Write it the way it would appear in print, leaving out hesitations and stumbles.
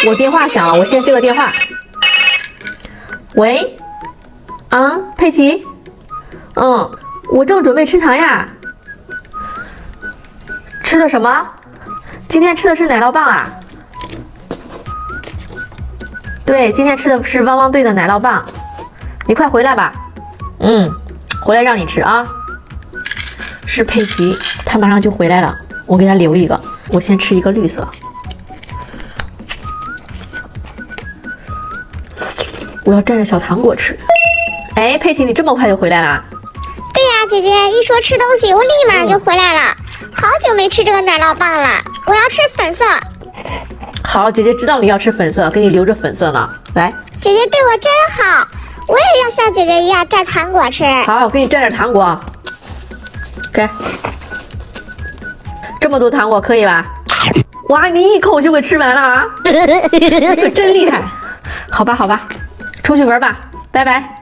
我电话响了，我先接个电话。喂，啊，佩奇，我正准备吃糖呀。吃的什么？今天吃的是奶酪棒啊。对，今天吃的是汪汪队的奶酪棒。你快回来吧。回来让你吃啊。是佩奇，他马上就回来了，我给他留一个。我先吃一个绿色。我要蘸着小糖果吃。哎，佩奇，你这么快就回来啦？对呀，姐姐一说吃东西，我立马就回来了。好久没吃这个奶酪棒了，我要吃粉色。好，姐姐知道你要吃粉色，给你留着粉色呢。来，姐姐对我真好，我也要像姐姐一样蘸糖果吃。好，我给你蘸点糖果。给，这么多糖果可以吧？哇，你一口就给吃完了啊！你可真厉害。好吧，好吧，出去玩吧，拜拜。